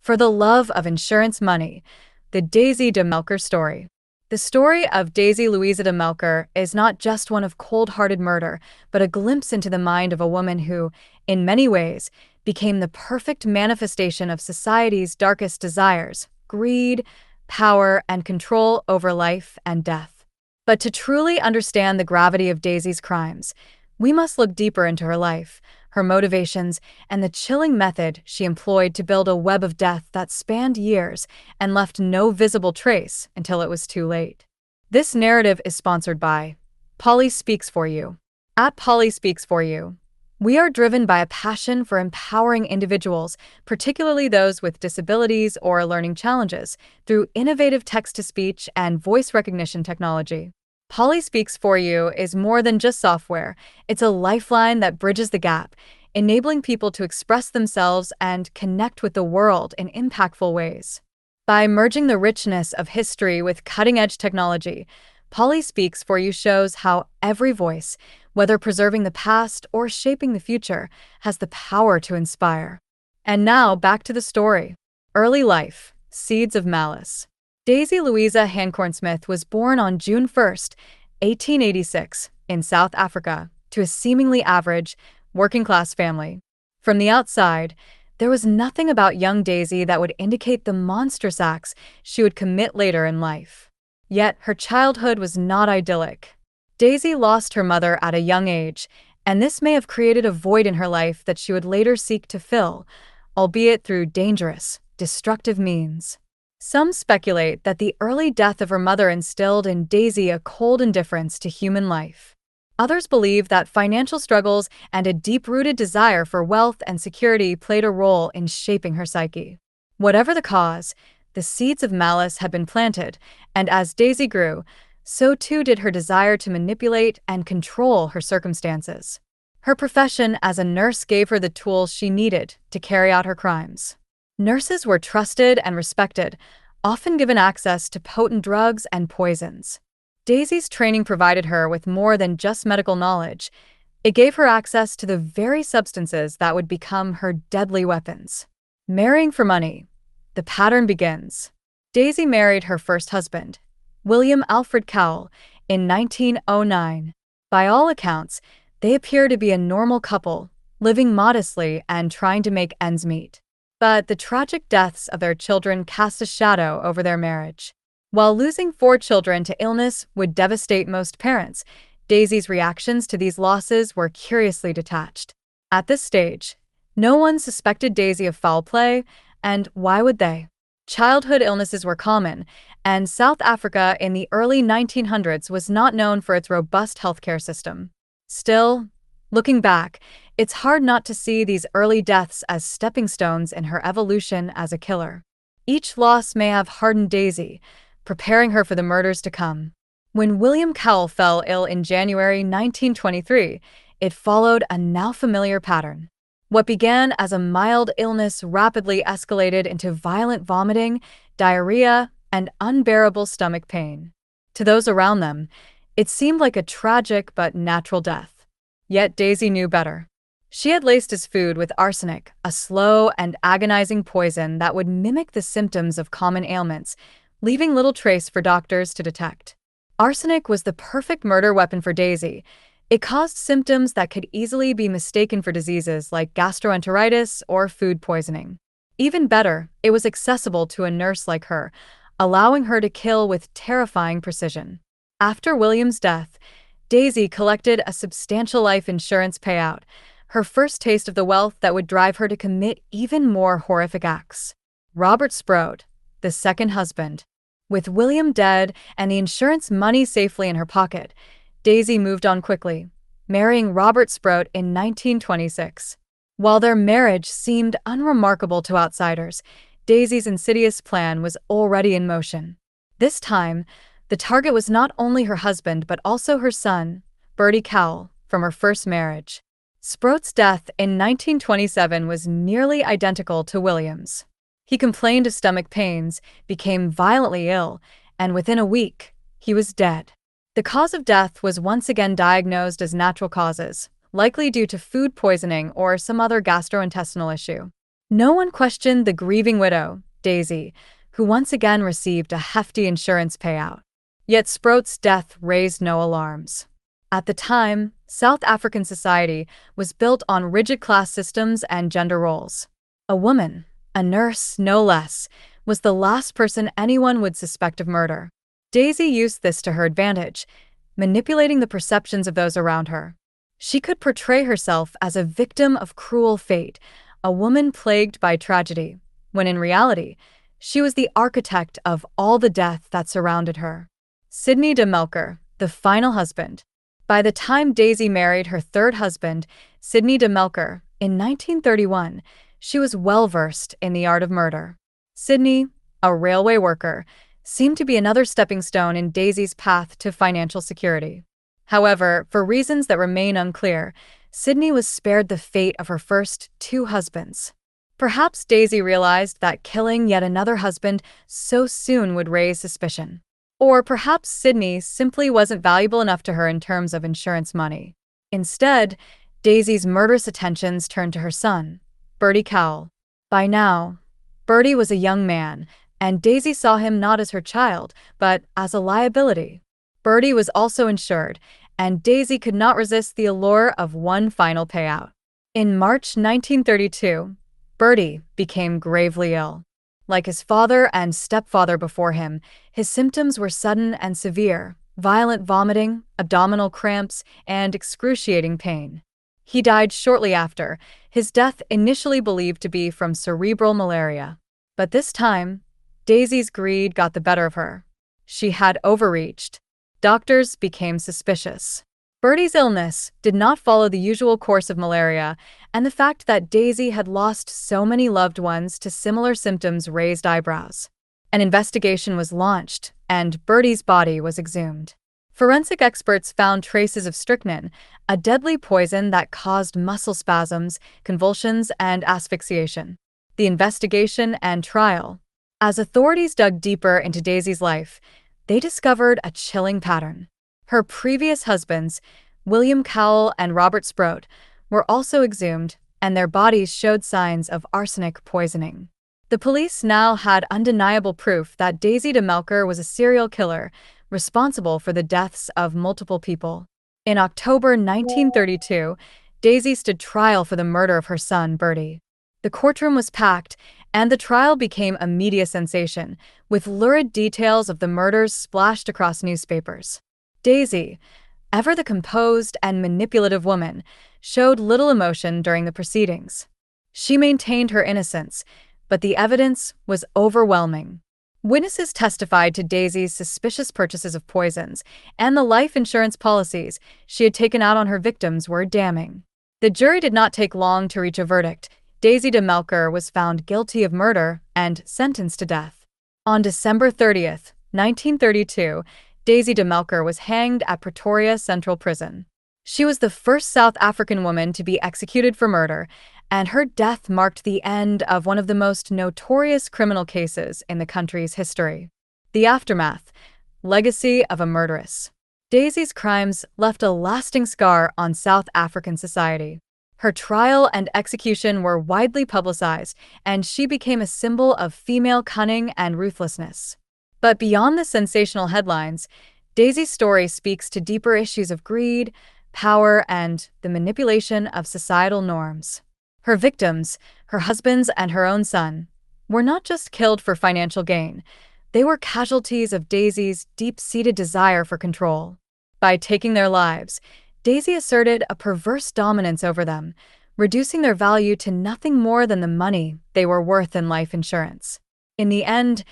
For the love of insurance money, the Daisy de Melker story. The story of Daisy Louisa de Melker is not just one of cold-hearted murder, but a glimpse into the mind of a woman who, in many ways, became the perfect manifestation of society's darkest desires: greed, power, and control over life and death. But to truly understand the gravity of Daisy's crimes, we must look deeper into her life, her motivations, and the chilling method she employed to build a web of death that spanned years and left no visible trace until it was too late. This narrative is sponsored by Polly Speaks For You. At Polly Speaks For You, we are driven by a passion for empowering individuals, particularly those with disabilities or learning challenges, through innovative text-to-speech and voice recognition technology. Polly Speaks For You is more than just software. It's a lifeline that bridges the gap, enabling people to express themselves and connect with the world in impactful ways. By merging the richness of history with cutting-edge technology, Polly Speaks For You shows how every voice, whether preserving the past or shaping the future, has the power to inspire. And now, back to the story. Early life, seeds of malice. Daisy Louisa Hancorn-Smith was born on June 1, 1886, in South Africa, to a seemingly average, working-class family. From the outside, there was nothing about young Daisy that would indicate the monstrous acts she would commit later in life. Yet, her childhood was not idyllic. Daisy lost her mother at a young age, and this may have created a void in her life that she would later seek to fill, albeit through dangerous, destructive means. Some speculate that the early death of her mother instilled in Daisy a cold indifference to human life. Others believe that financial struggles and a deep-rooted desire for wealth and security played a role in shaping her psyche. Whatever the cause, the seeds of malice had been planted, and as Daisy grew, so too did her desire to manipulate and control her circumstances. Her profession as a nurse gave her the tools she needed to carry out her crimes. Nurses were trusted and respected, often given access to potent drugs and poisons. Daisy's training provided her with more than just medical knowledge. It gave her access to the very substances that would become her deadly weapons. Marrying for money. The pattern begins. Daisy married her first husband, William Alfred Cowell, in 1909. By all accounts, they appear to be a normal couple, living modestly and trying to make ends meet. But the tragic deaths of their children cast a shadow over their marriage. While losing 4 children to illness would devastate most parents, Daisy's reactions to these losses were curiously detached. At this stage, no one suspected Daisy of foul play, and why would they? Childhood illnesses were common, and South Africa in the early 1900s was not known for its robust healthcare system. Still, looking back, it's hard not to see these early deaths as stepping stones in her evolution as a killer. Each loss may have hardened Daisy, preparing her for the murders to come. When William Cowell fell ill in January 1923, it followed a now familiar pattern. What began as a mild illness rapidly escalated into violent vomiting, diarrhea, and unbearable stomach pain. To those around them, it seemed like a tragic but natural death. Yet Daisy knew better. She had laced his food with arsenic, a slow and agonizing poison that would mimic the symptoms of common ailments, leaving little trace for doctors to detect. Arsenic was the perfect murder weapon for Daisy. It caused symptoms that could easily be mistaken for diseases like gastroenteritis or food poisoning. Even better, it was accessible to a nurse like her, allowing her to kill with terrifying precision. After William's death, Daisy collected a substantial life insurance payout, her first taste of the wealth that would drive her to commit even more horrific acts. Robert Sproat, the second husband. With William dead and the insurance money safely in her pocket, Daisy moved on quickly, marrying Robert Sproat in 1926. While their marriage seemed unremarkable to outsiders, Daisy's insidious plan was already in motion. This time, the target was not only her husband but also her son, Bertie Cowell, from her first marriage. Sproat's death in 1927 was nearly identical to William's. He complained of stomach pains, became violently ill, and within a week, he was dead. The cause of death was once again diagnosed as natural causes, likely due to food poisoning or some other gastrointestinal issue. No one questioned the grieving widow, Daisy, who once again received a hefty insurance payout. Yet Sproat's death raised no alarms. At the time, South African society was built on rigid class systems and gender roles. A woman, a nurse no less, was the last person anyone would suspect of murder. Daisy used this to her advantage, manipulating the perceptions of those around her. She could portray herself as a victim of cruel fate, a woman plagued by tragedy, when in reality, she was the architect of all the death that surrounded her. Sidney de Melker, the final husband. By the time Daisy married her third husband, Sidney de Melker, in 1931, she was well-versed in the art of murder. Sidney, a railway worker, seemed to be another stepping stone in Daisy's path to financial security. However, for reasons that remain unclear, Sidney was spared the fate of her first two husbands. Perhaps Daisy realized that killing yet another husband so soon would raise suspicion. Or perhaps Sidney simply wasn't valuable enough to her in terms of insurance money. Instead, Daisy's murderous attentions turned to her son, Bertie Cowell. By now, Bertie was a young man, and Daisy saw him not as her child, but as a liability. Bertie was also insured, and Daisy could not resist the allure of one final payout. In March 1932, Bertie became gravely ill. Like his father and stepfather before him, his symptoms were sudden and severe: violent vomiting, abdominal cramps, and excruciating pain. He died shortly after, his death initially believed to be from cerebral malaria. But this time, Daisy's greed got the better of her. She had overreached. Doctors became suspicious. Bertie's illness did not follow the usual course of malaria, and the fact that Daisy had lost so many loved ones to similar symptoms raised eyebrows. An investigation was launched, and Bertie's body was exhumed. Forensic experts found traces of strychnine, a deadly poison that caused muscle spasms, convulsions, and asphyxiation. The investigation and trial. As authorities dug deeper into Daisy's life, they discovered a chilling pattern. Her previous husbands, William Cowell and Robert Sproat, were also exhumed, and their bodies showed signs of arsenic poisoning. The police now had undeniable proof that Daisy de Melker was a serial killer, responsible for the deaths of multiple people. In October 1932, Daisy stood trial for the murder of her son, Bertie. The courtroom was packed, and the trial became a media sensation, with lurid details of the murders splashed across newspapers. Daisy, ever the composed and manipulative woman, showed little emotion during the proceedings. She maintained her innocence, but the evidence was overwhelming. Witnesses testified to Daisy's suspicious purchases of poisons, and the life insurance policies she had taken out on her victims were damning. The jury did not take long to reach a verdict. Daisy de Melker was found guilty of murder and sentenced to death. On December 30th, 1932, Daisy de Melker was hanged at Pretoria Central Prison. She was the first South African woman to be executed for murder, and her death marked the end of one of the most notorious criminal cases in the country's history. The aftermath: legacy of a murderess. Daisy's crimes left a lasting scar on South African society. Her trial and execution were widely publicized, and she became a symbol of female cunning and ruthlessness. But beyond the sensational headlines, Daisy's story speaks to deeper issues of greed, power, and the manipulation of societal norms. Her victims, her husbands and her own son, were not just killed for financial gain. They were casualties of Daisy's deep-seated desire for control. By taking their lives, Daisy asserted a perverse dominance over them, reducing their value to nothing more than the money they were worth in life insurance. In the end,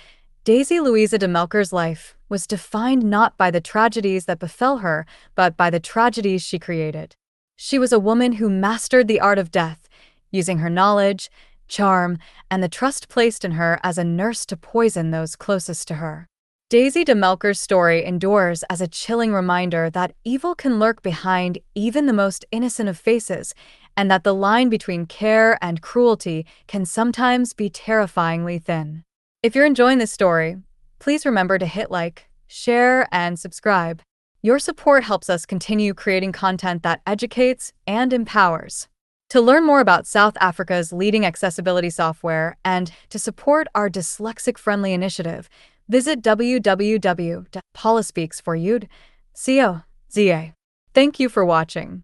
Daisy Louisa de Melker's life was defined not by the tragedies that befell her, but by the tragedies she created. She was a woman who mastered the art of death, using her knowledge, charm, and the trust placed in her as a nurse to poison those closest to her. Daisy de Melker's story endures as a chilling reminder that evil can lurk behind even the most innocent of faces, and that the line between care and cruelty can sometimes be terrifyingly thin. If you're enjoying this story, please remember to hit like, share, and subscribe. Your support helps us continue creating content that educates and empowers. To learn more about South Africa's leading accessibility software and to support our dyslexic-friendly initiative, visit www.polispeaks4u.co.za. Thank you for watching.